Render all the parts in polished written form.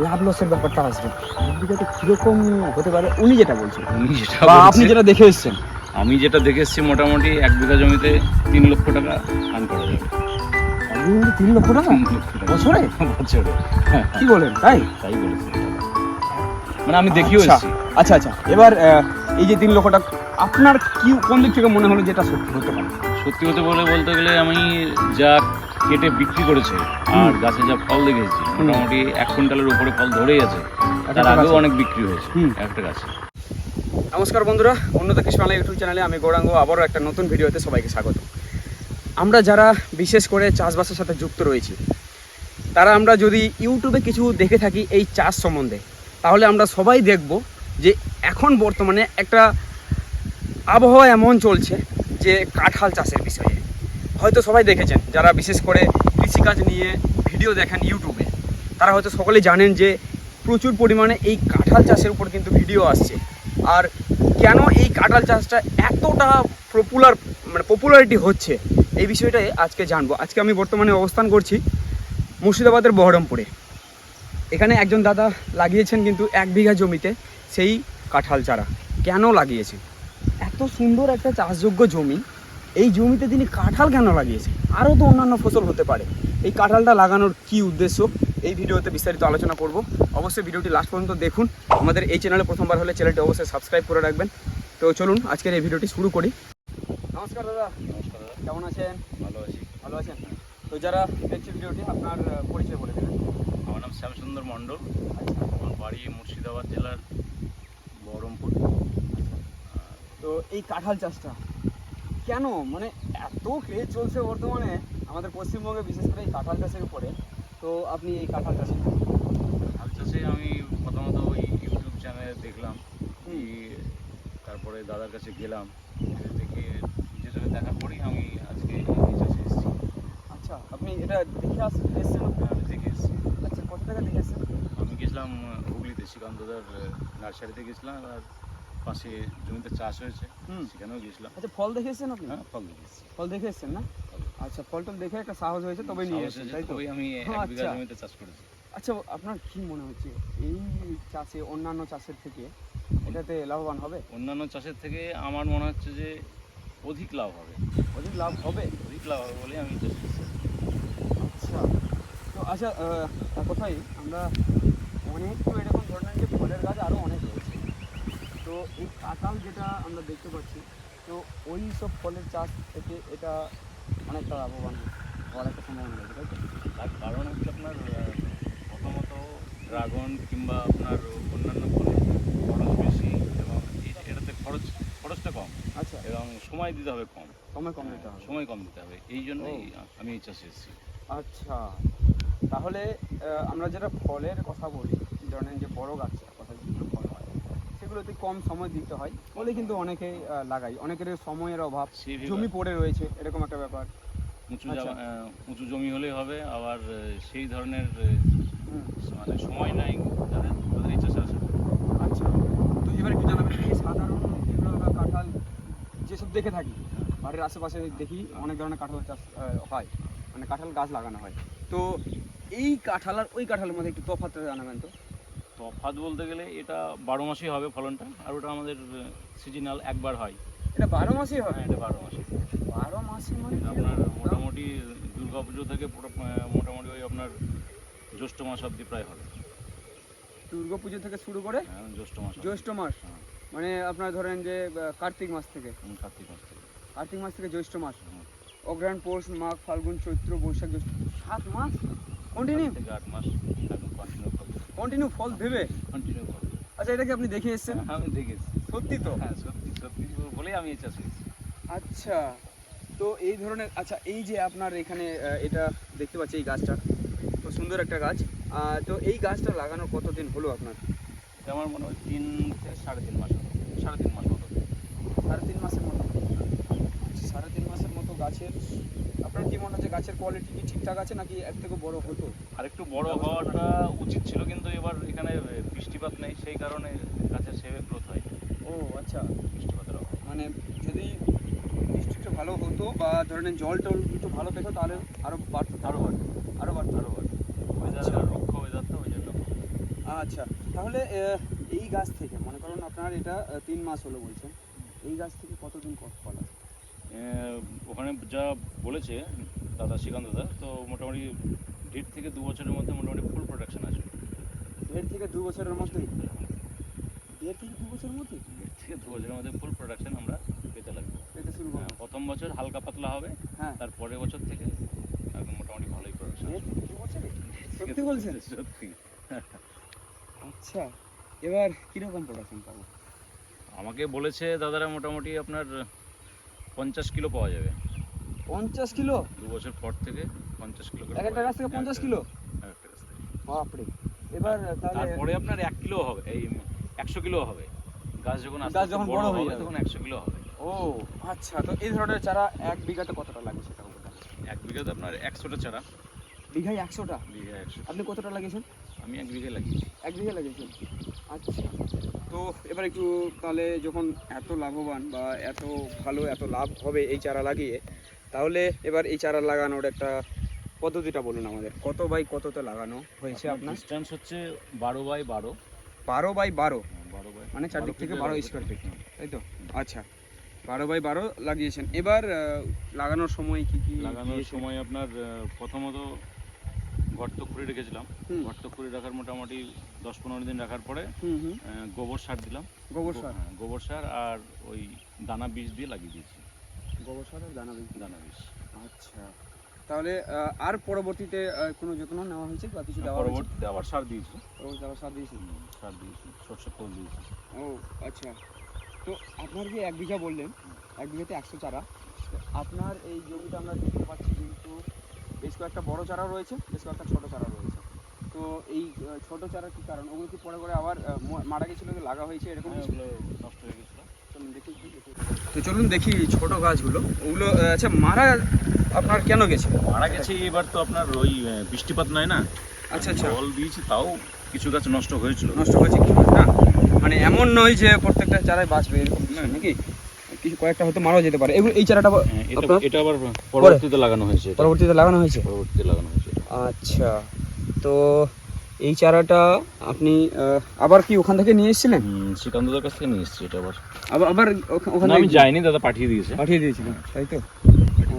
লাভ লসের ব্যাপারটা আসবে, এক বিঘাতে কিরকম হতে পারে উনি যেটা বলছেন বা আপনি যেটা দেখে এসছেন? আমি যেটা দেখে এসেছি মোটামুটি 1 বিঘা জমিতে 3 লক্ষ টাকা আর্ন করা যাবে। 3 লক্ষ টাকা 3 লক্ষ টাকা বছরে? বছরে কি বলেন, তাই? তাই বলেছি, মানে আমি দেখিও এসেছি। আচ্ছা আচ্ছা, এবার এই যে 3 লক্ষ টাকা আপনার কি কোন দিক থেকে মনে হলো যেটা সত্যি হতে পারে? সত্যি হতে বলতে গেলে আমি যা কেটে বিক্রি করেছে আর গাছে যা ফল দেখেছি মোটামুটি 1 কুইন্টালের উপরে ফল ধরেই আছে। তার আগেও অনেক বিক্রি হয়েছে একটা গাছে। নমস্কার বন্ধুরা, উন্নত কৃষি বাংলা ইউটিউব চ্যানেলে আমি গৌরাঙ্গ আবারও একটা নতুন ভিডিওতে সবাইকে স্বাগত। আমরা যারা বিশেষ করে চাষবাসের সাথে যুক্ত রয়েছি, তারা আমরা যদি ইউটিউবে কিছু দেখে থাকি এই চাষ সম্বন্ধে, তাহলে আমরা সবাই দেখব যে এখন বর্তমানে একটা আবহাওয়া এমন চলছে যে কাঁঠাল চাষের বিষয়ে হয়তো সবাই দেখেছেন, যারা বিশেষ করে কৃষিকাজ নিয়ে ভিডিও দেখেন ইউটিউবে, তারা হয়তো সকলেই জানেন যে প্রচুর পরিমাণে এই কাঁঠাল চাষের উপর কিন্তু ভিডিও আসছে। আর কেন এই কাঁঠাল চাষটা এতটা পপুলারিটি হচ্ছে, এই বিষয়টাই আজকে জানবো। আজকে আমি বর্তমানে অবস্থান করছি মুর্শিদাবাদের বহরমপুরে। এখানে একজন দাদা লাগিয়েছেন কিন্তু 1 বিঘা জমিতে সেই কাঁঠাল চারা। কেন লাগিয়েছেন? এত সুন্দর একটা চাষযোগ্য জমি, এই জমিতে তিনি কাঁঠাল কেন লাগিয়েছেন? আরও তো অন্যান্য ফসল হতে পারে। এই কাঁঠালটা লাগানোর কি উদ্দেশ্য, এই ভিডিওতে বিস্তারিত আলোচনা করব। অবশ্যই ভিডিওটি লাস্ট পর্যন্ত দেখুন। আমাদের এই চ্যানেলে প্রথমবার হলে চ্যানেলটি অবশ্যই সাবস্ক্রাইব করে রাখবেন। তো চলুন আজকের এই ভিডিওটি শুরু করি। নমস্কার দাদা। নমস্কার দাদা, কেমন আছেন? ভালো আছি। ভালো আছেন? তো যারা দেখছে ভিডিওটি, আপনার পরিচয় বলে দেবেন। আমার নাম শ্যামসুন্দর মণ্ডল, আচ্ছা, আমার বাড়ি মুর্শিদাবাদ জেলার বহরমপুর। তো এই কাঁঠাল চাষটা কেন, মানে এত ক্রেজ চলছে বর্তমানে আমাদের পশ্চিমবঙ্গে, বিশেষ করে এই কাঁঠাল চাষের উপরে, তো আপনি এই কাঁঠাল চাষে হাল চাষে আমি প্রথমত ওই ইউটিউব চ্যানেলে দেখলাম, তারপরে দাদার কাছে গেলাম, দেখে নিজের চোখে দেখার পরেই আমি আজকে এই চাষে এসেছি। আচ্ছা, আপনি এটা দেখে এসেছেন? আমি দেখে এসেছি। আচ্ছা, কত টাকা দেখে এসেছেন? আমি গেছিলাম হুগলিতে, শ্রীকান্তদার নার্সারিতে গেছিলাম, আর পাশে জমিতে চাষ হয়েছে সেখানেও গেছিলাম। আচ্ছা, ফল দেখে এসেছেন আপনি? হ্যাঁ, ফল দেখে এসেছি। ফল দেখে এসেছেন না? আচ্ছা, ফলটা দেখে একটা সাহস হয়েছে, তবে নিয়ে এসেছেন, তাই তো? তবেই আমি 1 বিঘা জমিতে চাষ করেছি। আচ্ছা, আপনার কি মনে হচ্ছে এই চাষে অন্যান্য চাষের থেকে এটাতে লাভবান হবে? অন্যান্য চাষের থেকে আমার মনে হচ্ছে যে অধিক লাভ হবে। অধিক লাভ হবে? অধিক লাভ হবে বলে আমি চাষ করছি। আচ্ছা, তো আচ্ছা, কোথায় আমরা অনেক তো এরকম ধরনের যে ফলের গাছ আরও অনেক রয়েছে, তো এই কাঁঠাল যেটা আমরা দেখতে পাচ্ছি, তো ওই সব ফলের চাষ থেকে এটা অনেকটা লাভবান হওয়ার একটা সম্ভাবনা রয়েছে, তাই তো? তার কারণ হচ্ছে আপনার প্রথমত ড্রাগন কিংবা আপনার অন্যান্য ফলে খরচ বেশি, এবং এটাতে খরচটা কম। আচ্ছা, এবং সময় দিতে হবে কম। সময় কম দিতে হবে। সময় কম দিতে হবে, এই জন্যই আমি এই চাষে এসেছি। আচ্ছা, তাহলে আমরা যেটা ফলের কথা বলি, ধরেন যে বড় গাছের কথা যেগুলো ফল হয়, সেগুলোতে কম সময় দিতে হয় বলে কিন্তু অনেকেই লাগাই। অনেকের সময়ের অভাব, জমি পড়ে রয়েছে, এরকম একটা ব্যাপার। উঁচু জমি হলেই হবে, আবার সেই ধরনের মানে সময় নাই তাদের এই চাষে আসে। আচ্ছা, তো এবার একটু জানাবেন, এই সাধারণ যেগুলো আমরা কাঁঠাল যেসব দেখে থাকি, বাড়ির আশেপাশে দেখি অনেক ধরনের কাঁঠাল চাষ হয়, মানে কাঁঠাল গাছ লাগানো হয়। তো এই কাঁঠাল আর ওই কাঁঠালের মধ্যে একটু তফাৎটা জানাবেন তো। তফাৎ বলতে গেলে এটা 12 মাসেই হবে ফলনটা, আর ওটা আমাদের সিজনাল একবার হয়। এটা 12 মাসেই হয়? হ্যাঁ, এটা 12 মাসে। 12 মাসে মানে আপনার মোটামুটি দুর্গা পুজো থেকে মোটামুটি ওই আপনার জ্যৈষ্ঠ মাস অবধি প্রায় হবে। দুর্গা পুজো থেকে শুরু করে জ্যৈষ্ঠ মাস। জ্যৈষ্ঠ মাস, মানে আপনার ধরেন যে কার্তিক মাস থেকে, কার্তিক মাস থেকে জ্যৈষ্ঠ মাস, অগ্রহায়ণ, পৌষ, মাঘ, ফাল্গুন, চৈত্র, বৈশাখ, জ্যৈষ্ঠ, 7 মাস কন্টিনিউ থেকে 8 মাস কন্টিনিউ ফল দেবে। কন্টিনিউ ফল। আচ্ছা, এটা কি আপনি দেখে এসেছেন? আমি দেখেছি। সত্যি তো? হ্যাঁ, সত্যি সত্যি বলেই আমি এই চাষে এসেছি। আচ্ছা, তো এই ধরনের, আচ্ছা এই যে আপনার এখানে এটা দেখতে পাচ্ছি, এই গাছটা খুব সুন্দর একটা গাছ, তো এই গাছটা লাগানোর কতদিন হলো আপনার? এটা আমার মনে হয় 3 থেকে 3.5 মাস হবে। 3.5 মাস মতো। 3.5 মাসের মতো? 3.5 মাসের মতো গাছের, আপনার কি মনে হচ্ছে গাছের কোয়ালিটি কি ঠিকঠাক আছে, নাকি এর থেকে বড় হতো? আর একটু বড় হওয়াটা উচিত ছিল, কিন্তু এবার এখানে বৃষ্টিপাত নেই, সেই কারণে গাছের সেভাবে গ্রোথ হয়। ও আচ্ছা, বৃষ্টিপাতের অভাব। মানে যদি বৃষ্টিটা ভালো হতো বা ধরেন জল টল একটু ভালো পেতো, তাহলে আরও বাড়তো। আরও বাড়তো। ওয়েদার রুক্ষ ওয়েদার তো, ওই জন্য। আচ্ছা, তাহলে এই গাছ থেকে মনে করুন আপনার এটা 3 মাস হলো বলছেন, এই গাছ থেকে কতদিন ফল আসে? ওখানে যা বলেছে দাদা শ্রীকান্ত দাদা, তো মোটামুটি 1.5 থেকে 2 বছরের মধ্যে মোটামুটি ফুল প্রোডাকশন আসবে। 1.5 থেকে 2 বছরের মধ্যেই? 1.5 থেকে 2 বছরের মধ্যে? 1.5 থেকে 2 বছরের মধ্যে ফুল প্রোডাকশন আমরা পেতে লাগবে। পেতে শুরু করবো? প্রথম বছর হালকা পাতলা হবে, হ্যাঁ। তারপরের বছর থেকে একদম মোটামুটি ভালোই প্রোডাকশন। 1.5 থেকে 2 বছরে? সত্যি বলছেন? সত্যি। আচ্ছা, এবার কিরকম প্রোডাকশন পাবো? আমাকে বলেছে দাদারা মোটামুটি আপনার 50 কিলো পাওয়া যাবে। 50 কিলো? 2 বছর পর থেকে 50 কিলো করে এক একটা গাছ থেকে 50 কিলো? একটা গাছ থেকে। বাপরে! এবার তাহলে তারপরে আপনার 1 কিলো হবে, এই 100 কিলো হবে। গাছ যখন আস্তে গাছ আস্তে যখন বড় বড় হয়ে হবে যাবে। তখন 100 কিলো হবে। ও আচ্ছা, তো এই ধরনের চারা 1 বিঘাতে কতটা লাগে সেটা বলতে? 1 বিঘাতে আপনার 100টা চারা। বিঘায় 100টা? বিঘায় 100। আপনি কতটা লাগিয়েছেন? আমি 1 বিঘায় লাগিয়েছি। 1 বিঘা লাগিয়েছেন? আচ্ছা, তো এবার একটু তাহলে যখন এত লাভবান বা এত ভালো এত লাভ হবে এই চারা লাগিয়ে, তাহলে এবার এই চারা লাগানোর একটা পদ্ধতিটা বলুন আমাদের। কত বাই কততে লাগানো হয়েছে আপনার? ডিসটেন্স হচ্ছে 12 বাই 12। 12 বাই 12? 12 বাই মানে চারদিক থেকে 12 স্কোয়ার ফিট, তাই তো? হুম। আচ্ছা, 12 বাই 12 লাগিয়েছেন। এবার লাগানোর সময় কি কি লাগানোর দিয়েছেন? সময় আপনার প্রথমত গর্ত খুঁড়ে রেখেছিলাম। হুম। গর্ত খুঁড়ে রাখার মোটামুটি 10-15 দিন রাখার পরে হুম হুম। গোবর সার দিলাম। গোবর সার? হ্যাঁ, গোবর সার আর ওই দানা বীজ দিয়ে লাগিয়ে দিয়েছি। গোবর সার আর দানা বীজ? দানা বীজ। আচ্ছা, তাহলে আর পরবর্তীতে কোনো যত্ন নেওয়া হয়েছে বা কিছু দেওয়া হয়েছে? পরবর্তীতে আবার সার দিয়েছি। পরবর্তীতে আবার সার দিয়েছি? সার দিয়েছি, সর্ষে খোল দিয়েছি। ও আচ্ছা, তো আপনার যে 1 বিঘা বললেন, 1 বিঘাতে 100 চারা, তো আপনার এই জমিটা আমরা দেখতে পাচ্ছি কিন্তু বেশ কয়েকটা বড় চারা রয়েছে, বেশ কয়েকটা ছোট চারা রয়েছে। তো এই ছোট চারা কি কারণ? ওগুলো কি পরে আবার মারা গেছিলো, লাগা হয়েছে এরকম কিছু? ওগুলো নষ্ট হয়ে গেছিলো। চলুন দেখি। তো চলুন দেখি ছোট গাছগুলো, ওগুলো আচ্ছা মারা আপনার কেন গেছে? মারা গেছে এবার তো আপনার ওই বৃষ্টিপাত নয় না। আচ্ছা আচ্ছা, জল দিয়েছি তাও কিছু গাছ নষ্ট হয়েছিল। নষ্ট হয়েছে কি না? মানে এমন নয় যে প্রত্যেকটা চারাই বাঁচবে এরকম না নাকি? কিছু কয়েকটা হয়তো মারাও যেতে পারে। এগুলো এই চারাটা এটা আবার পরবর্তীতে লাগানো হয়েছে। পরবর্তীতে লাগানো হয়েছে? পরবর্তীতে লাগানো হয়েছে। আচ্ছা, তো এই চারাটা আপনি আবার কি ওখান থেকে নিয়ে এসেছিলেন? শ্রীকান্তদার কাছ থেকে নিয়ে এসেছি এটা আবার। আবার ওখানে আমি যাইনি, দাদা পাঠিয়ে দিয়েছে। পাঠিয়ে দিয়েছিলেন, তাই তো?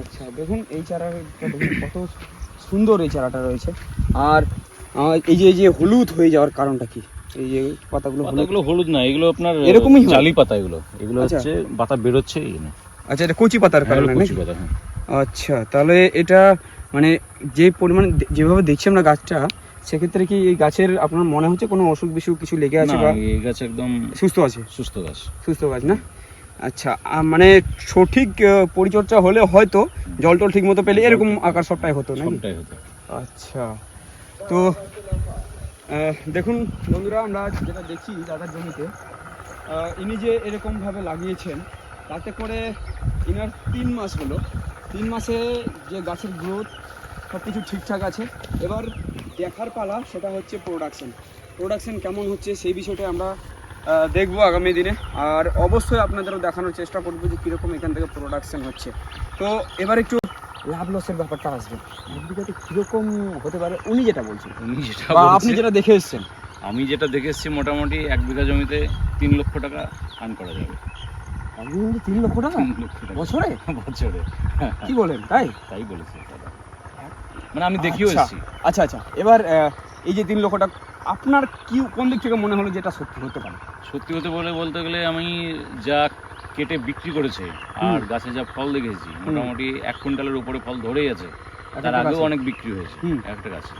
আচ্ছা, দেখুন এই চারাটা দেখুন কত সুন্দর এই চারাটা রয়েছে। আর এই যে হলুদ হয়ে যাওয়ার কারণটা কি? এই যে পাতাগুলো হলুদ না, এগুলো আপনার এরকমই হয়? জালি পাতা এগুলো। এগুলো আচ্ছা। হচ্ছে পাতা বেরোচ্ছে এই না। আচ্ছা, এটা কচি পাতার কারণে কচি নাকি? পাতা, হ্যাঁ। আচ্ছা, তাহলে এটা মানে যে পরিমাণে যেভাবে দেখছি আমরা গাছটা, সেক্ষেত্রে কি এই গাছের আপনার মনে হচ্ছে কোনো অসুখ বিসুখ কিছু লেগে আছে? না, বা এই গাছ একদম সুস্থ আছে? সুস্থ গাছ। সুস্থ গাছ না? আচ্ছা, মানে সঠিক পরিচর্যা হলে হয়তো জল টল ঠিক মতো পেলে এরকম আকার সবটাই হতো নাকি? সবটাই হতো। আচ্ছা, তো দেখুন বন্ধুরা, আমরা যেটা দেখছি দাদার জমিতে, ইনি যে এরকমভাবে লাগিয়েছেন, তাতে করে ইনার 3 মাস হলো। 3 মাসে যে গাছের গ্রোথ সব কিছু ঠিকঠাক আছে। এবার দেখার পালা সেটা হচ্ছে প্রোডাকশন কেমন হচ্ছে সেই বিষয়টা আমরা দেখবো আগামী দিনে। আর অবশ্যই আপনাদেরও দেখানোর চেষ্টা করবো যে কীরকম এখান থেকে প্রোডাকশন হচ্ছে। তো এবার একটু লাভ লসের ব্যাপারটা আসবে, একদিকে কীরকম হতে পারে উনি যেটা বলছেন, বা আপনি যেটা দেখে এসছেন। আমি যেটা দেখে এসেছি মোটামুটি 1 বিঘা জমিতে 3 লক্ষ টাকা আর্ন করা যাবে। 3 লক্ষ টাকা 3 লক্ষ টাকা বছরে? বছরে। কি বলেন? তাই বলেছে দাদা, মানে আমি দেখিও এসেছি। আচ্ছা আচ্ছা, এবার এই যে 3 লক্ষ টাকা আপনার কোন দিক থেকে মনে হলো যেটা সত্যি হতে পারে? সত্যি বলতে গেলে আমি যা কেটে বিক্রি করেছে আর গাছে যা ফল দেখেছি, মোটামুটি 1 কুইন্টালের উপরে ফল ধরেই আছে। তার আগেও অনেক বিক্রি হয়েছে একটা গাছে।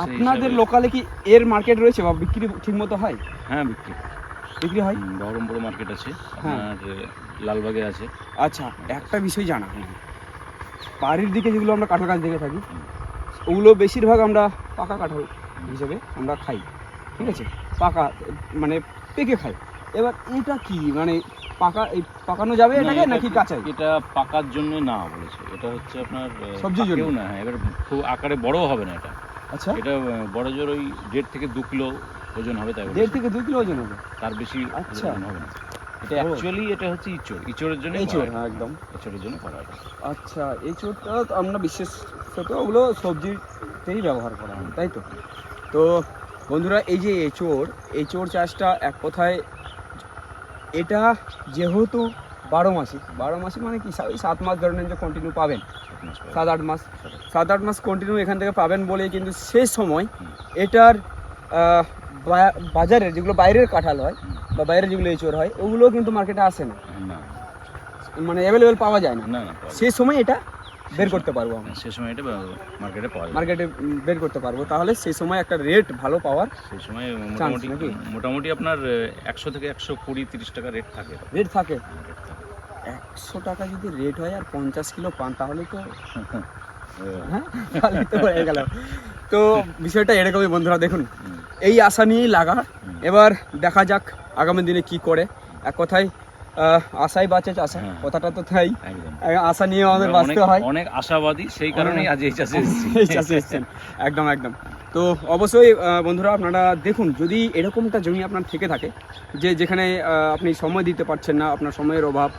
আপনাদের লোকালে কি এর মার্কেট রয়েছে বা বিক্রি ঠিক মতো হয়? হ্যাঁ, বিক্রি হয়। হয়। বহরমপুর মার্কেট আছে, আপনার লালবাগে আছে। আচ্ছা, একটা বিষয় জানা হয়নি, বাড়ির দিকে যেগুলো আমরা কাঁঠাল গাছ দেখে থাকি, ওগুলো বেশিরভাগ আমরা পাকা কাঁঠাল হিসেবে আমরা খাই, ঠিক আছে? পাকা মানে পেকে খাই। এবার এটা কি মানে পাকানো যাবে এটাকে নাকি কাঁচাই? এটা পাকার জন্য না বলেছে, এটা হচ্ছে আপনার সবজির জন্য না। হ্যাঁ, এবার খুব আকারে বড়ও হবে না এটা। আচ্ছা, এটা বড় জোর ওই 1.5 থেকে 2 কিলো ওজন হবে। তাই 1.5 থেকে 2 কিলো ওজন হবে? তার বেশি আচ্ছা, ওজন হবে না। এটা অ্যাকচুয়ালি এটা হচ্ছে ইঁচড়ের জন্য। হ্যাঁ একদম ইঁচড়ের জন্য করা হয়। আচ্ছা, এঁচড়টা আমরা বিশেষত ওগুলো সবজিতেই ব্যবহার করা হয়, তাই তো? তো বন্ধুরা এই যে এঁচোড় চাষটা এক কথায় এটা যেহেতু 12 মাসে মানে কি 7 মাস ধরে নেন যে কন্টিনিউ পাবেন, 7-8 মাস কন্টিনিউ এখান থেকে পাবেন বলে কিন্তু সেই সময় এটার বাজারে যেগুলো বাইরের কাঁঠাল হয় বা বাইরে যেগুলো এঁচোড় হয় ওগুলো কিন্তু মার্কেটে আসে না, মানে অ্যাভেলেবেল পাওয়া যায় না। সেই সময় এটা বের করতে পারবো আমরা, সেই সময় এটা মার্কেটে বের করতে পারবো, তাহলে সেই সময় একটা রেট ভালো পাওয়ার সেই সময় চান্স নাকি? মোটামুটি আপনার 100 থেকে 120-30 টাকা রেট থাকে। 100 টাকা যদি রেট হয় আর 50 কিলো পান তাহলে তো হ্যাঁ তাহলে তো হয়ে গেল। তো বিষয়টা এরকমই বন্ধুরা, দেখুন এই আশা নিয়েই লাগা, এবার দেখা যাক আগামী দিনে কি করে। এক কথায় আশাই বাঁচে চাষা, কথাটা তো তাই, আশা নিয়ে আমাদের বাঁচতে হয়, অনেক আশাবাদী, সেই কারণেই আজ এই চাষে এসেছেন। একদম তো অবশ্যই বন্ধুরা আপনারা দেখুন, যদি এরকমটা জমি আপনার থেকে থাকে যেখানে আপনি সময় দিতে পারছেন না, আপনার সময়ের অভাব,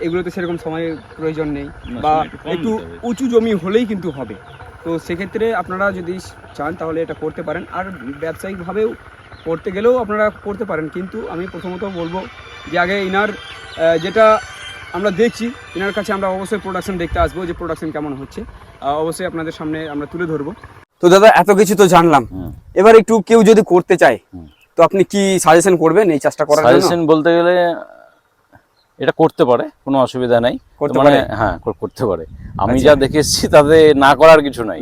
এগুলোতে সেরকম সময়ের প্রয়োজন নেই বা একটু উঁচু জমি হলেই কিন্তু হবে, তো সেক্ষেত্রে আপনারা যদি চান তাহলে এটা করতে পারেন। আর ব্যবসায়িকভাবেও করতে গেলেও আপনারা করতে পারেন, কিন্তু আমি প্রথমত বলবো যে আগে ইনার যেটা আমরা দেখছি ইনার কাছে আমরা অবশ্যই প্রোডাকশন দেখতে আসবো, যে প্রোডাকশন কেমন হচ্ছে অবশ্যই আপনাদের সামনে আমরা তুলে ধরবো। তো দাদা এত কিছু তো জানলাম, এবার একটু কেউ যদি করতে চায় তো আপনি কি সাজেশন করবেন এই চাষটা করার জন্য? সাজেশন বলতে গেলে এটা করতে পারে, কোনো অসুবিধা নাই, হ্যাঁ করতে পারে। আমি যা দেখে এসেছি তাতে না করার কিছু নাই,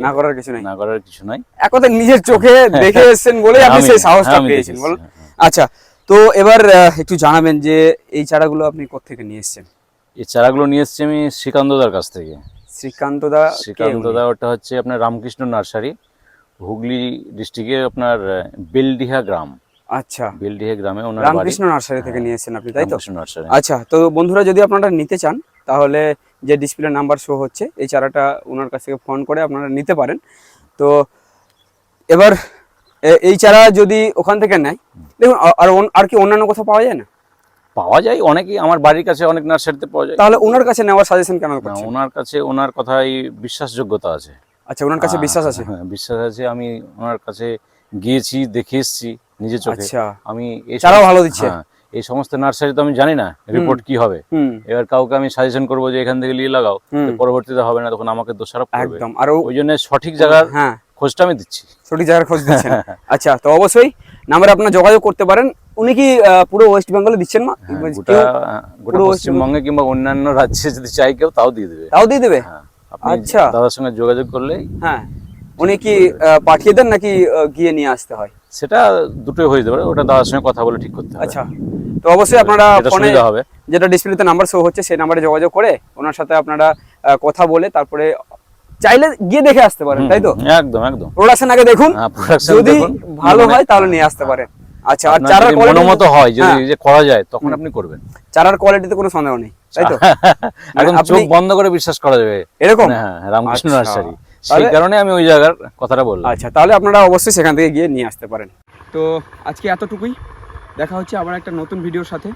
এক কথা নিজের চোখে দেখে এসেছেন বলে আপনি সেই সাহসটা পেয়েছেন, বলুন। আচ্ছা, তো এবার একটু জানাবেন যে এই চারাগুলো আপনি কোথা থেকে নিয়ে এসেছেন? এই চারাগুলো নিয়ে এসেছি আমি শ্রীকান্তদার কাছ থেকে। শ্রীকান্তদা ওটা হচ্ছে আপনার রামকৃষ্ণ নার্সারি, হুগলি ডিস্ট্রিক্টে আপনার বেলডিহা গ্রাম। আচ্ছা, বেলডিহা গ্রামে ওনার রামকৃষ্ণ নার্সারি থেকে নিয়েছেন আপনি, তাই তো? আচ্ছা, তো বন্ধুরা যদি আপনারা নিতে চান তাহলে যে ডিসপ্লে নাম্বার শো হচ্ছে এই চারাটা ওনার কাছ থেকে ফোন করে আপনারা নিতে পারেন। তো এবার এই চারা যদি ওখান থেকে নেয়, দেখুন আর কি অন্যান্য কোথাও পাওয়া যায় না? পাওয়া যায়, অনেকেই আমার বাড়ির কাছে অনেক নার্সারিতে পাওয়া যায়। তাহলে ওনার কাছে নেওয়ার সাজেশন কেন করছেন? ওনার কাছে ওনার কথাই বিশ্বাসযোগ্যতা আছে। আচ্ছা, ওনার কাছে বিশ্বাস আছে? হ্যাঁ, বিশ্বাস আছে। আমি ওনার কাছে গিয়েছি, দেখে এসেছি নিজের চোখে। আচ্ছা, আমি চারাও ভালো দিচ্ছে। এই সমস্ত নার্সারি তো আমি জানি না রিপোর্ট কি হবে, এবার কাউকে আমি সাজেশন করবো যে এখান থেকে নিয়ে লাগাও, পরবর্তীতে হবে না তখন আমাকে দোষারোপ করবে। একদম, আর ওই জন্য সঠিক জায়গার খোঁজটা আমি দিচ্ছি, সঠিক জায়গার খোঁজ দিচ্ছেন। আচ্ছা, তো অবশ্যই নাম্বারে আপনারা যোগাযোগ করতে পারেন। উনি কি পুরো ওয়েস্ট বেঙ্গলে দিচ্ছেন না? গোটা পশ্চিমবঙ্গে কিংবা অন্যান্য রাজ্যে যদি চাই কেউ তাও দিয়ে দেবে। আচ্ছা, দাদার সঙ্গে যোগাযোগ করলেই। হ্যাঁ, উনি কি পাঠিয়ে দেন নাকি গিয়ে নিয়ে আসতে হয়? সেটা দুটোই হয়ে যেতে পারে, ওটা দাদার সঙ্গে কথা বলে ঠিক করতে হবে। আচ্ছা, তো অবশ্যই আপনারা ফোনে যেটা ডিসপ্লেতে নাম্বার শো হচ্ছে সেই নাম্বারে যোগাযোগ করে ওনার সাথে আপনারা কথা বলে তারপরে চাইলে গিয়ে দেখে আসতে পারেন, তাই তো? একদম প্রোডাকশন আগে দেখুন, যদি ভালো হয় তাহলে নিয়ে আসতে পারেন। আচ্ছা, আর চারার কোয়ালিটি মতো হয় যদি যে করা যায় তখন আপনি করবেন। চারার কোয়ালিটিতে কোনো সন্দেহ নেই, তাই তো? একদম চোখ বন্ধ করে বিশ্বাস করা যাবে এরকম। হ্যাঁ, রামকৃষ্ণ নার্সারি, সেই কারণে আমি ওই জায়গার কথাটা বললাম। আচ্ছা, তাহলে আপনারা অবশ্যই সেখান থেকে গিয়ে নিয়ে আসতে পারেন। তো আজকে এতটুকুই, দেখা হচ্ছে আবার একটা নতুন ভিডিওর সাথে।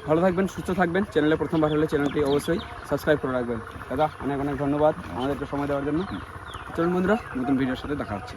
ভালো থাকবেন, সুস্থ থাকবেন। চ্যানেলে প্রথমবার হলে চ্যানেলটি অবশ্যই সাবস্ক্রাইব করে রাখবেন। দাদা অনেক ধন্যবাদ আমাদেরকে সময় দেওয়ার জন্য। চলুন বন্ধুরা, নতুন ভিডিওর সাথে দেখা হচ্ছে।